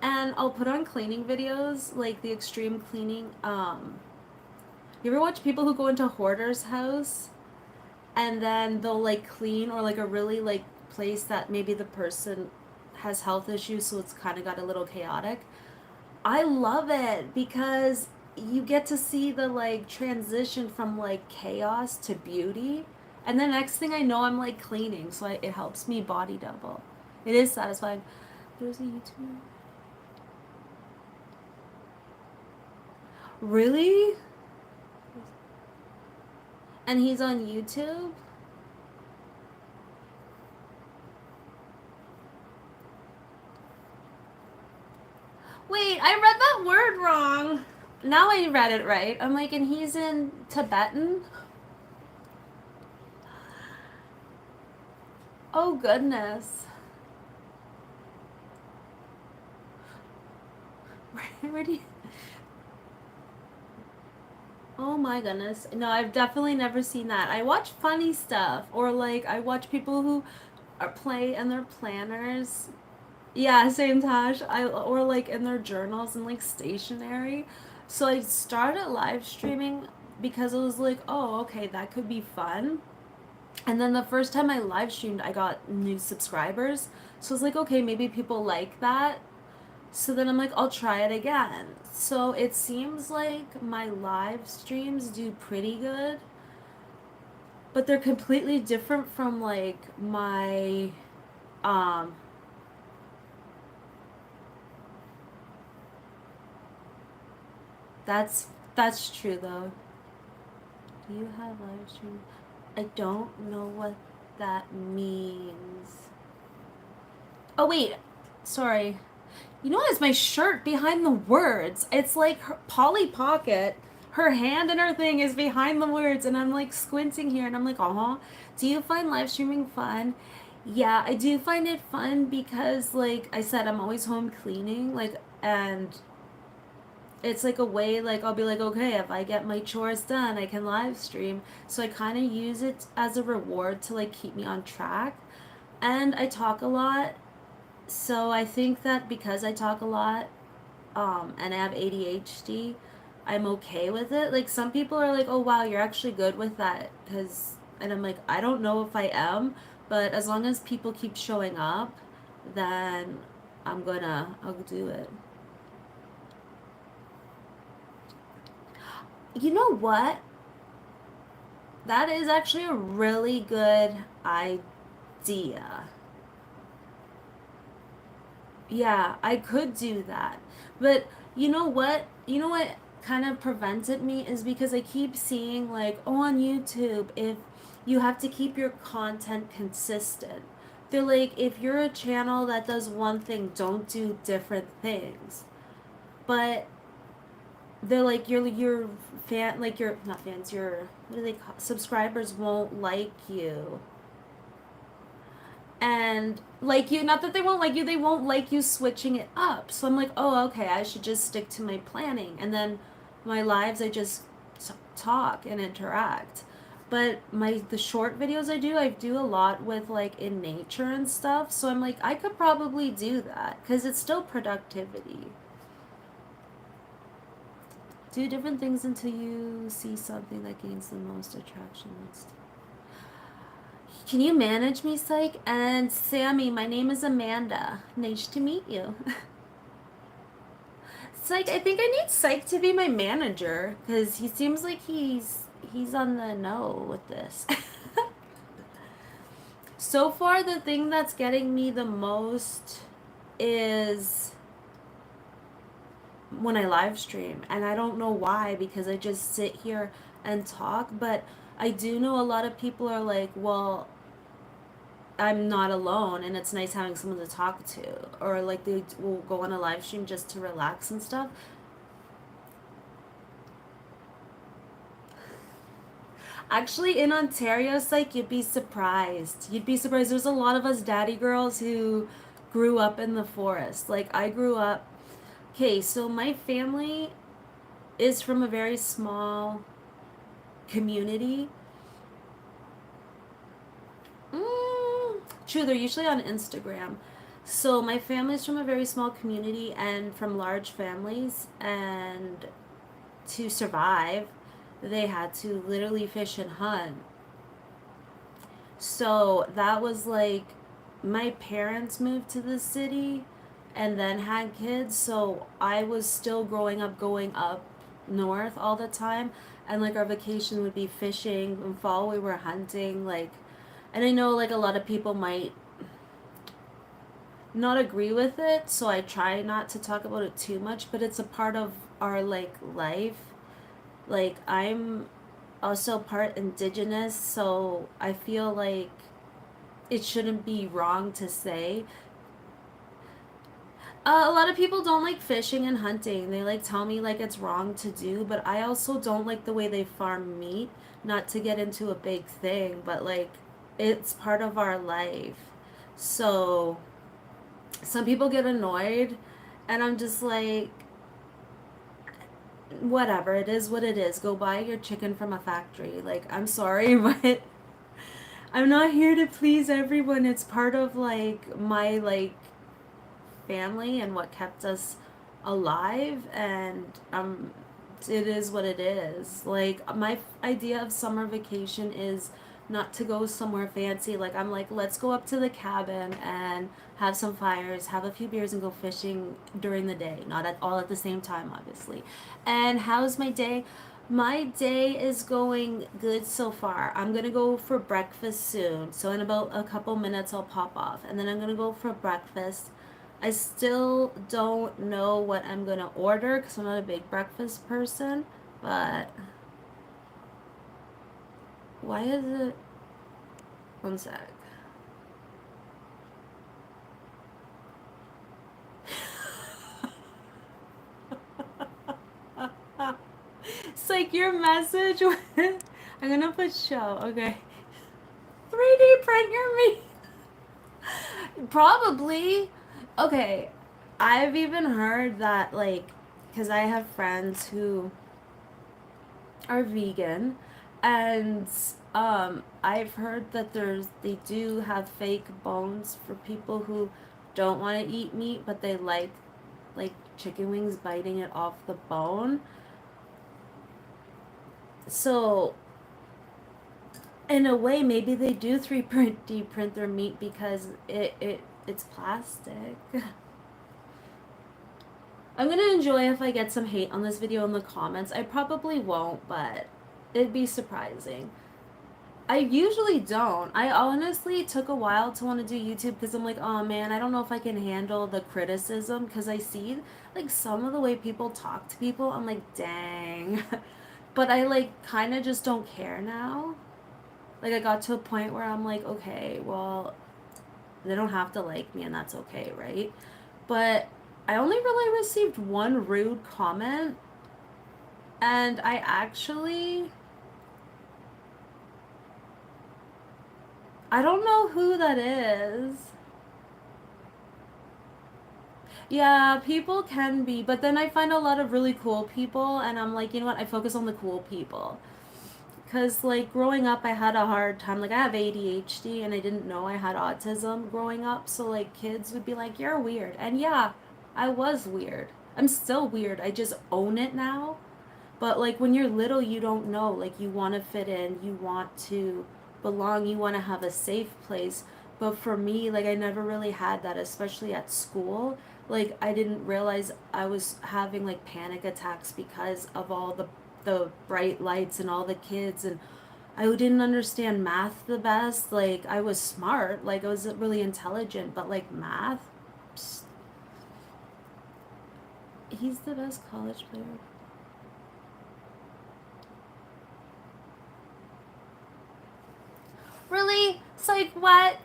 A: And I'll put on cleaning videos, like the extreme cleaning. You ever watch people who go into a hoarder's house and then they'll like clean or like a really like place that maybe the person has health issues, so it's kind of got a little chaotic? I love it because you get to see the like transition from like chaos to beauty. And the next thing I know, I'm like cleaning, so it helps me body double. It is satisfying. There's a YouTuber. Really? And he's on YouTube? Wait, I read that word wrong. Now I read it right. I'm like, and he's in Tibetan? Oh, goodness. Where do you. Oh my goodness. No, I've definitely never seen that. I watch funny stuff, or like I watch people who are play in their planners. Yeah, same Tash. Or like in their journals and like stationery. So I started live streaming because it was like, oh, okay, that could be fun. And then the first time I live streamed, I got new subscribers. So I was like, okay, maybe people like that. So then I'm like, I'll try it again. So it seems like my live streams do pretty good, but they're completely different from like my um that's that's true though. Do you have live stream? I don't know what that means. Oh wait. Sorry. You know what? It's my shirt behind the words. It's like her, Polly Pocket. Her hand and her thing is behind the words, and I'm like squinting here, and I'm like, do you find live streaming fun? Yeah, I do find it fun because, like I said, I'm always home cleaning, like, and it's like a way, like, I'll be like, okay, if I get my chores done, I can live stream. So I kind of use it as a reward to, like, keep me on track. And I talk a lot, so I think that because I talk a lot, and I have ADHD, I'm okay with it. Like some people are like, "Oh wow, you're actually good with that," because, and I'm like, I don't know if I am, but as long as people keep showing up, then I'll do it. You know what? That is actually a really good idea. Yeah, I could do that. But you know what? You know what kind of prevented me is because I keep seeing like, oh, on YouTube, if you have to keep your content consistent. They're like, if you're a channel that does one thing, don't do different things. But they're like your fan, like your not fans, your what do they call, subscribers won't like you, and like you, not that they won't like you, they won't like you switching it up. So I'm like, oh, okay, I should just stick to my planning, and then my lives I just talk and interact. But my the short videos I do a lot with like in nature and stuff, so I'm like, I could probably do that because it's still productivity. Do different things until you see something that gains the most attraction. Can you manage me, Psych? And Sammy, my name is Amanda. Nice to meet you. Psych, I think I need Psych to be my manager because he seems like he's on the know with this. So far, the thing that's getting me the most is when I live stream, and I don't know why because I just sit here and talk, but I do know a lot of people are like, well, I'm not alone and it's nice having someone to talk to, or like they will go on a live stream just to relax and stuff. Actually, in Ontario, it's like you'd be surprised, there's a lot of us daddy girls who grew up in the forest. Like I grew up, okay, so my family is from a very small community. True, they're usually on Instagram. So my family's from a very small community and from large families, and to survive, they had to literally fish and hunt. So that was like my parents moved to the city and then had kids, so I was still growing up going up north all the time, and like our vacation would be fishing. In fall we were hunting, like, and I know like a lot of people might not agree with it, so I try not to talk about it too much, but it's a part of our like life. Like I'm also part indigenous, so I feel like it shouldn't be wrong to say. A lot of people don't like fishing and hunting. They like tell me like it's wrong to do, but I also don't like the way they farm meat. Not to get into a big thing, but like it's part of our life. So some people get annoyed, and I'm just like, whatever, it is what it is. Go buy your chicken from a factory. Like, I'm sorry, but I'm not here to please everyone. It's part of like my like family and what kept us alive, and it is what it is. Like my idea of summer vacation is not to go somewhere fancy. Like I'm like, let's go up to the cabin and have some fires, have a few beers, and go fishing during the day, not at all at the same time, obviously. And how's my day? My day is going good so far. I'm gonna go for breakfast soon, so in about a couple minutes I'll pop off, and then I'm gonna go for breakfast. I still don't know what I'm gonna order because I'm not a big breakfast person. But why is it? One sec. like your message. I'm gonna put show. Okay. 3D print your meat. Probably. Okay. I've even heard that, like, because I have friends who are vegan, and I've heard that they do have fake bones for people who don't want to eat meat, but they like chicken wings biting it off the bone. So in a way, maybe they do 3D print their meat because it's plastic. I'm gonna enjoy if I get some hate on this video in the comments. I probably won't, but it'd be surprising. I usually don't. I honestly took a while to want to do YouTube because I'm like, oh man, I don't know if I can handle the criticism because I see like some of the way people talk to people. I'm like, dang. But I like kind of just don't care now. Like I got to a point where I'm like, okay, well, they don't have to like me and that's okay, right? But I only really received one rude comment, and I don't know who that is. Yeah, people can be, but then I find a lot of really cool people, and I'm like, you know what? I focus on the cool people. Because, like, growing up, I had a hard time. Like, I have ADHD, and I didn't know I had autism growing up. So, like, kids would be like, you're weird. And yeah, I was weird. I'm still weird. I just own it now. But like when you're little, you don't know. Like you want to fit in, you want to belong, you want to have a safe place. But for me, like I never really had that, especially at school. Like I didn't realize I was having like panic attacks because of all the bright lights and all the kids, and I didn't understand math the best. Like I was smart, like I was really intelligent, but like math, psst, he's the best college player. Really? It's like what?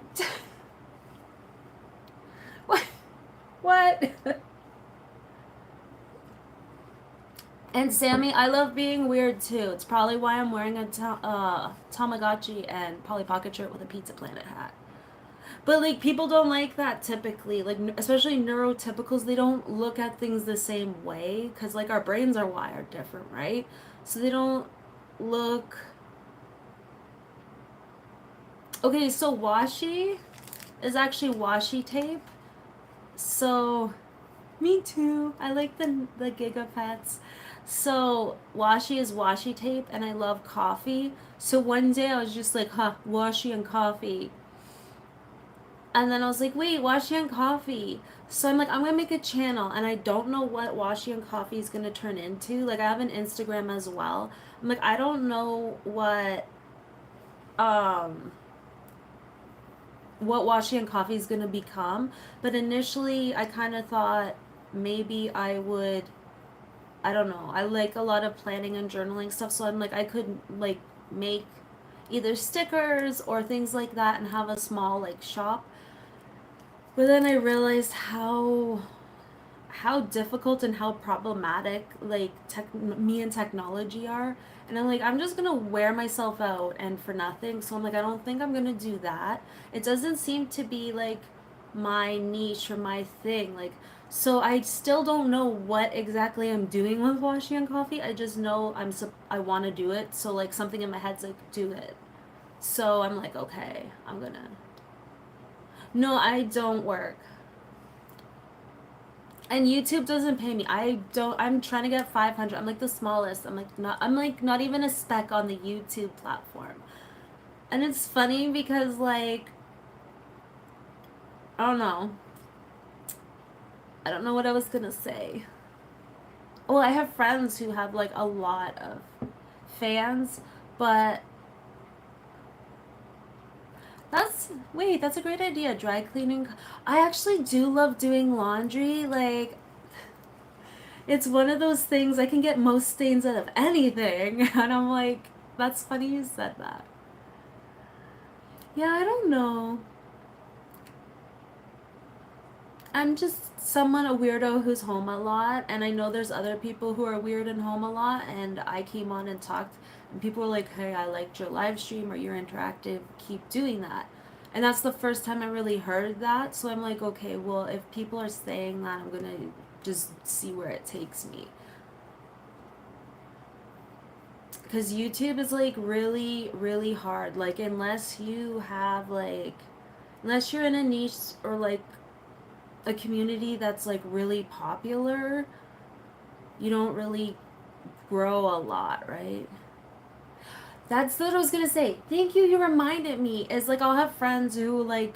A: What? What? And Sammy, I love being weird too. It's probably why I'm wearing a Tamagotchi and Polly Pocket shirt with a Pizza Planet hat. But like people don't like that typically. Like especially neurotypicals, they don't look at things the same way because like our brains are wired different, right? So they don't look. Okay, so washi is actually washi tape. So me too. I like the Gigapets. So washi is washi tape, and I love coffee. So one day I was just like, huh, washi and coffee. And then I was like, wait, washi and coffee. So I'm like, I'm gonna make a channel, and I don't know what washi and coffee is gonna turn into. Like I have an Instagram as well. I'm like, I don't know um what washi and coffee is gonna become. But initially I kind of thought maybe I don't know. I like a lot of planning and journaling stuff, so I'm like I could like make either stickers or things like that and have a small like shop. But then I realized how difficult and how problematic like me and technology are, and I'm like I'm just gonna wear myself out and for nothing. So I'm like I don't think I'm gonna do that. It doesn't seem to be like my niche or my thing, like, so I still don't know what exactly I'm doing with Washi and Coffee. I just know I want to do it, so like something in my head's like do it. So I'm like okay, I'm gonna. No, I don't work. And YouTube doesn't pay me. I'm trying to get 500. I'm like the smallest. I'm like not even a speck on the YouTube platform. And it's funny because like I don't know. I don't know what I was going to say. Well, I have friends who have like a lot of fans, but that's a great idea. Dry cleaning. I actually do love doing laundry. Like it's one of those things I can get most stains out of anything. And I'm like, that's funny you said that. Yeah, I don't know. I'm just someone, a weirdo who's home a lot, and I know there's other people who are weird and home a lot, and I came on and talked, and people were like, hey, I liked your live stream or you're interactive, keep doing that. And that's the first time I really heard that, so I'm like, okay, well, if people are saying that, I'm gonna just see where it takes me. Because YouTube is like really, really hard. Like, unless you have like, unless you're in a niche or like a community that's like really popular, you don't really grow a lot, right? That's what I was gonna say. Thank you, you reminded me. Is like I'll have friends who like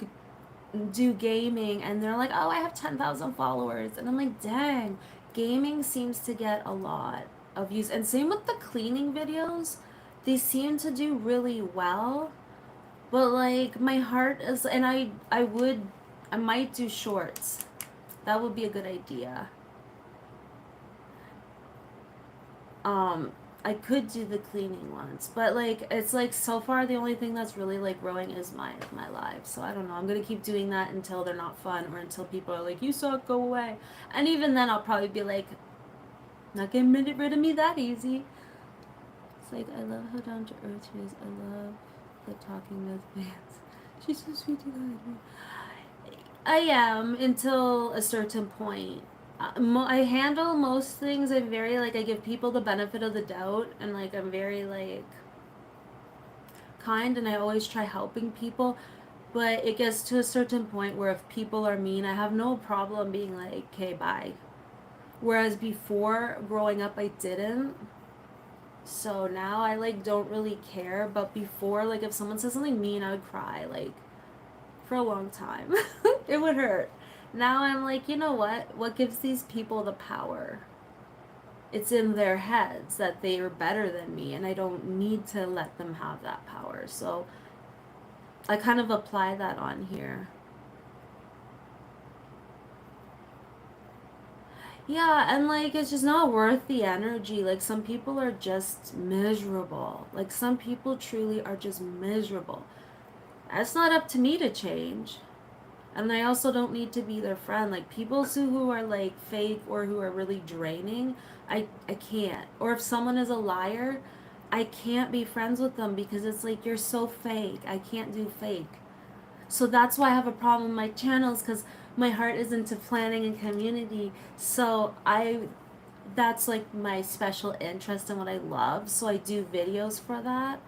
A: do gaming and they're like, oh, I have 10,000 followers. And I'm like, dang, gaming seems to get a lot of views. And same with the cleaning videos. They seem to do really well. But like my heart is, and I might do shorts. That would be a good idea. Um, I could do the cleaning ones, but like it's like so far the only thing that's really like growing is my live. So I don't know. I'm gonna keep doing that until they're not fun or until people are like, you suck, go away. And even then, I'll probably be like, not getting rid of me that easy. It's like I love how down to earth she is. I love the talking with fans. She's so sweet to God. I am until a certain point. I handle most things. I'm very like I give people the benefit of the doubt, and like I'm very like kind, and I always try helping people. But it gets to a certain point where if people are mean, I have no problem being like, "Okay, bye." Whereas before, growing up, I didn't. So now I like don't really care. But before, like if someone says something mean, I would cry like for a long time. It would hurt. Now I'm like, you know what? What gives these people the power? It's in their heads that they are better than me, and I don't need to let them have that power. So I kind of apply that on here. Yeah, and like it's just not worth the energy. Like some people are just miserable. Like some people truly are just miserable. That's not up to me to change. And I also don't need to be their friend. Like people who are like fake or who are really draining, I can't. Or if someone is a liar, I can't be friends with them because it's like you're so fake. I can't do fake. So that's why I have a problem with my channels because my heart is into planning and community. So I that's like my special interest and what I love. So I do videos for that.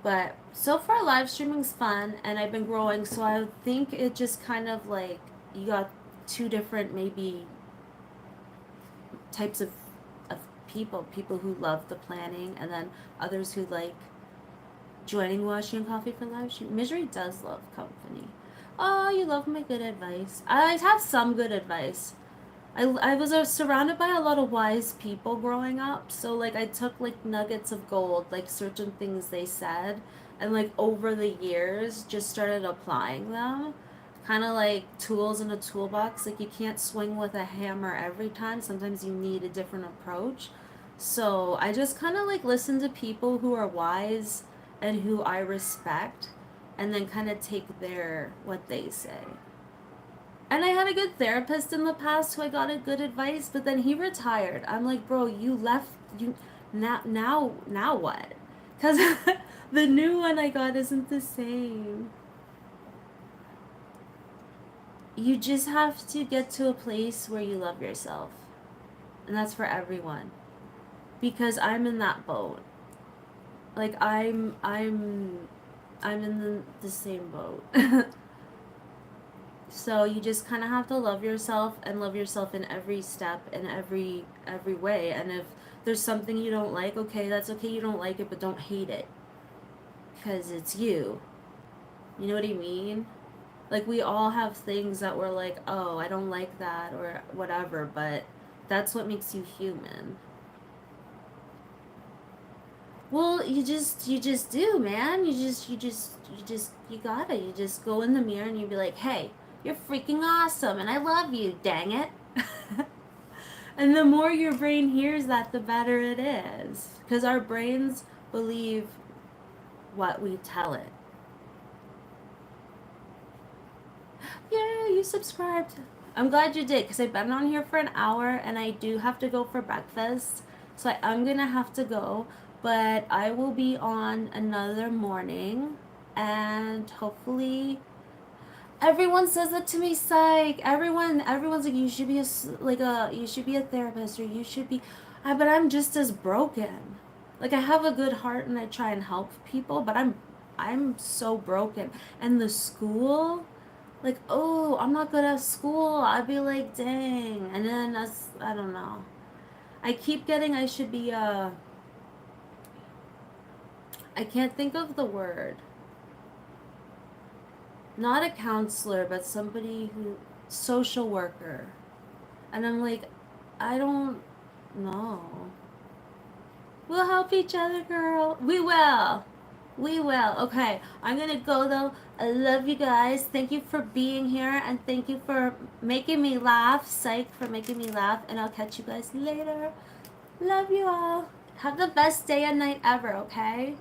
A: But so far, live streaming's fun, and I've been growing. So I think it just kind of like you got two different maybe types of people who love the planning, and then others who like joining Washi Coffee for live stream. Misery does love company. Oh, you love my good advice. I have some good advice. I was surrounded by a lot of wise people growing up, so like I took like nuggets of gold, like certain things they said, and like over the years just started applying them. Kind of like tools in a toolbox. Like you can't swing with a hammer every time. Sometimes you need a different approach. So I just kind of like listen to people who are wise and who I respect, and then kind of take their what they say. And I had a good therapist in the past who I got a good advice, but then he retired. I'm like, bro, you left. You now what? Because the new one I got isn't the same. You just have to get to a place where you love yourself, and that's for everyone. Because I'm in that boat. Like I'm in the same boat. So you just kind of have to love yourself and love yourself in every step in every way. And if there's something you don't like, okay, that's okay. You don't like it, but don't hate it because it's you. You know what I mean? Like we all have things that we're like, "Oh, I don't like that" or whatever, but that's what makes you human. Well, you just do, man. You gotta. You just go in the mirror and you be like, "Hey, you're freaking awesome and I love you, dang it." And the more your brain hears that, the better it is. Because our brains believe what we tell it. Yeah, you subscribed. I'm glad you did because I've been on here for an hour and I do have to go for breakfast. So I'm going to have to go. But I will be on another morning and hopefully everyone says it to me, psych. Everyone's like, you should be you should be a therapist or you should be, but I'm just as broken. Like I have a good heart and I try and help people, but I'm so broken. And the school, like, oh, I'm not good at school. I'd be like, dang. And then I don't know. I keep getting, I should be I can't think of the word. Not a counselor, but somebody who, social worker. And I'm like, I don't know. We'll help each other, girl. We will. We will. Okay, I'm gonna go though. I love you guys. Thank you for being here and thank you for making me laugh. Psych for making me laugh. And I'll catch you guys later. Love you all. Have the best day and night ever, okay?